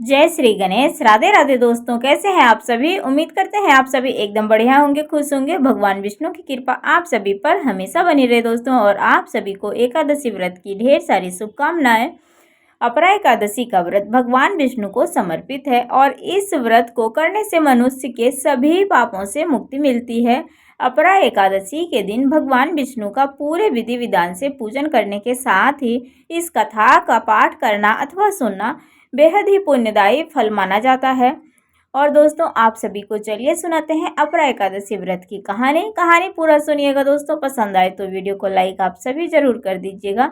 जय श्री गणेश। राधे राधे दोस्तों, कैसे हैं आप सभी। उम्मीद करते हैं आप सभी एकदम बढ़िया होंगे, खुश होंगे। भगवान विष्णु की कृपा आप सभी पर हमेशा बनी रहे दोस्तों। और आप सभी को एकादशी व्रत की ढेर सारी शुभकामनाएं। अपरा एकादशी का व्रत भगवान विष्णु को समर्पित है और इस व्रत को करने से मनुष्य के सभी पापों से मुक्ति मिलती है। अपरा एकादशी के दिन भगवान विष्णु का पूरे विधि विधान से पूजन करने के साथ ही इस कथा का पाठ करना अथवा सुनना बेहद ही पुण्यदायी फल माना जाता है। और दोस्तों, आप सभी को चलिए सुनाते हैं अपरा एकादशी व्रत की कहानी पूरा सुनिएगा दोस्तों। पसंद आए तो वीडियो को लाइक आप सभी जरूर कर दीजिएगा।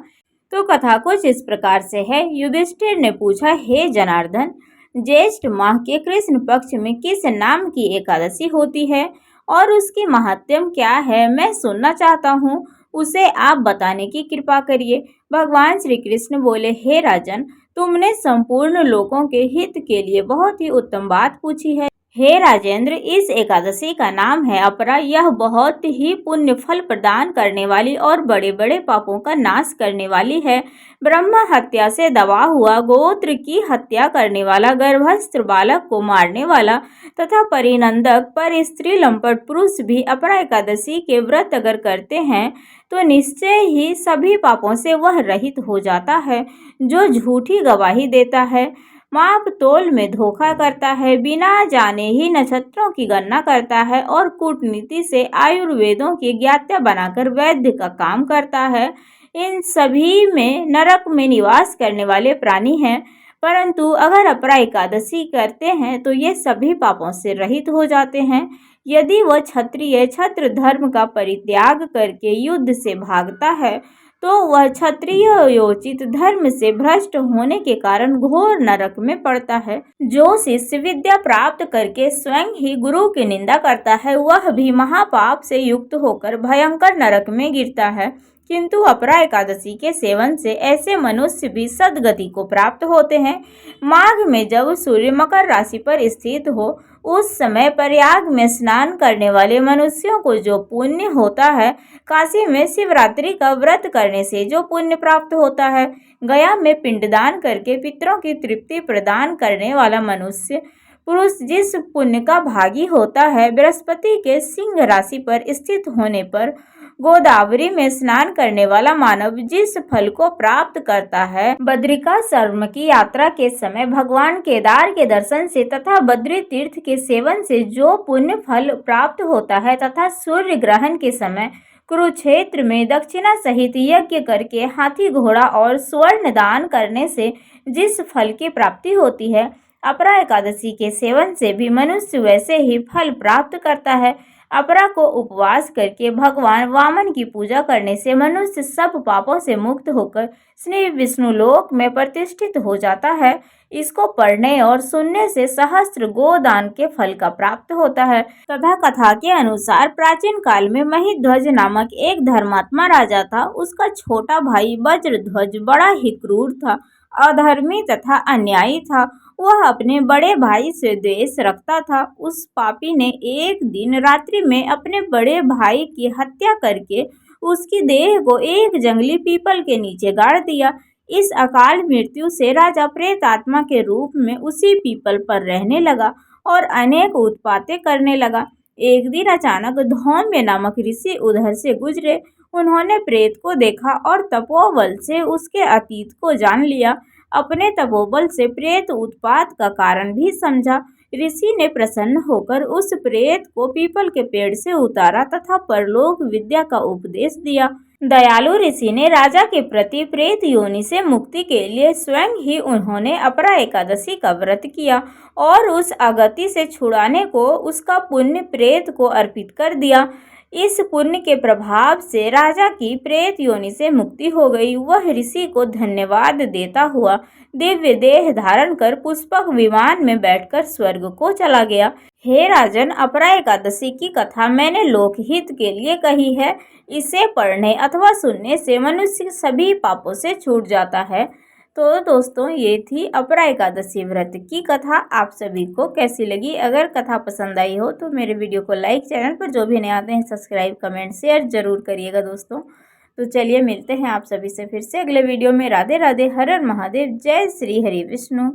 तो कथा कुछ इस प्रकार से है। युधिष्ठिर ने पूछा, हे जनार्दन, ज्येष्ठ माह के कृष्ण पक्ष में किस नाम की एकादशी होती है और उसकी महात्म्य क्या है, मैं सुनना चाहता हूँ। उसे आप बताने की कृपा करिए। भगवान श्री कृष्ण बोले, हे राजन, तुमने संपूर्ण लोगों के हित के लिए बहुत ही उत्तम बात पूछी है। हे राजेंद्र, इस एकादशी का नाम है अपरा। यह बहुत ही पुण्य फल प्रदान करने वाली और बड़े बड़े पापों का नाश करने वाली है। ब्रह्म हत्या से दबा हुआ, गोत्र की हत्या करने वाला, गर्भस्थ बालक को मारने वाला तथा परिनंदक पर स्त्री लंपट पुरुष भी अपरा एकादशी के व्रत अगर करते हैं तो निश्चय ही सभी पापों से वह रहित हो जाता है। जो झूठी गवाही देता है, माप तोल में धोखा करता है, बिना जाने ही नक्षत्रों की गणना करता है और कूटनीति से आयुर्वेदों की ज्ञात्या बनाकर वैद्य का काम करता है, इन सभी में नरक में निवास करने वाले प्राणी हैं। परंतु अगर अपरा एकादशी करते हैं तो ये सभी पापों से रहित हो जाते हैं। यदि वह क्षत्रिय छत्र धर्म का परित्याग करके युद्ध से भागता है तो वह क्षत्रिय योचित धर्म से भ्रष्ट होने के कारण घोर नरक में पड़ता है। जो शिष्य विद्या प्राप्त करके स्वयं ही गुरु की निंदा करता है, वह भी महापाप से युक्त होकर भयंकर नरक में गिरता है। किंतु अपरा एकादशी के सेवन से ऐसे मनुष्य भी सद्गति को प्राप्त होते हैं। माघ में जब सूर्य मकर राशि पर स्थित हो, उस समय प्रयाग में स्नान करने वाले मनुष्यों को जो पुण्य होता है, काशी में शिवरात्रि का व्रत करने से जो पुण्य प्राप्त होता है, गया में पिंडदान करके पितरों की तृप्ति प्रदान करने वाला मनुष्य पुरुष जिस पुण्य का भागी होता है, बृहस्पति के सिंह राशि पर स्थित होने पर गोदावरी में स्नान करने वाला मानव जिस फल को प्राप्त करता है, बद्रिकाश्रम की यात्रा के समय भगवान केदार के दर्शन से तथा बद्री तीर्थ के सेवन से जो पुण्य फल प्राप्त होता है, तथा सूर्य ग्रहण के समय कुरुक्षेत्र में दक्षिणा सहित यज्ञ करके हाथी घोड़ा और स्वर्ण दान करने से जिस फल की प्राप्ति होती है, अपरा एकादशी के सेवन से भी मनुष्य वैसे ही फल प्राप्त करता है। अपरा को उपवास करके भगवान वामन की पूजा करने से मनुष्य सब पापों से मुक्त होकर श्री विष्णु लोक में प्रतिष्ठित हो जाता है। इसको पढ़ने और सुनने से सहस्त्र गोदान के फल का प्राप्त होता है। तथा कथा के अनुसार प्राचीन काल में महिध्वज नामक एक धर्मात्मा राजा था। उसका छोटा भाई वज्रध्वज बड़ा ही क्रूर था, अधर्मी तथा अन्यायी था। वह अपने बड़े भाई से द्वेष रखता था। उस पापी ने एक दिन रात्रि में अपने बड़े भाई की हत्या करके उसकी देह को एक जंगली पीपल के नीचे गाड़ दिया। इस अकाल मृत्यु से राजा प्रेत आत्मा के रूप में उसी पीपल पर रहने लगा और अनेक उत्पातें करने लगा। एक दिन अचानक धौम्य नामक ऋषि उधर से गुजरे। उन्होंने प्रेत को देखा और तपोबल से उसके अतीत को जान लिया। अपने तपोबल से प्रेत उत्पात का कारण भी समझा। ऋषि ने प्रसन्न होकर उस प्रेत को पीपल के पेड़ से उतारा तथा परलोक विद्या का उपदेश दिया। दयालु ऋषि ने राजा के प्रति प्रेत योनि से मुक्ति के लिए स्वयं ही उन्होंने अपरा एकादशी का व्रत किया और उस अगति से छुड़ाने को उसका पुण्य प्रेत को अर्पित कर दिया। इस पुण्य के प्रभाव से राजा की प्रेत योनि से मुक्ति हो गई। वह ऋषि को धन्यवाद देता हुआ दिव्य देह धारण कर पुष्पक विमान में बैठकर स्वर्ग को चला गया। हे राजन, अपरा एकादशी की कथा मैंने लोकहित के लिए कही है। इसे पढ़ने अथवा सुनने से मनुष्य सभी पापों से छूट जाता है। तो दोस्तों, ये थी अपरा एकादशी व्रत की कथा। आप सभी को कैसी लगी? अगर कथा पसंद आई हो तो मेरे वीडियो को लाइक, चैनल पर जो भी नए आते हैं सब्सक्राइब, कमेंट, शेयर जरूर करिएगा दोस्तों। तो चलिए मिलते हैं आप सभी से फिर से अगले वीडियो में। राधे राधे, हर हर महादेव, जय श्री हरि विष्णु।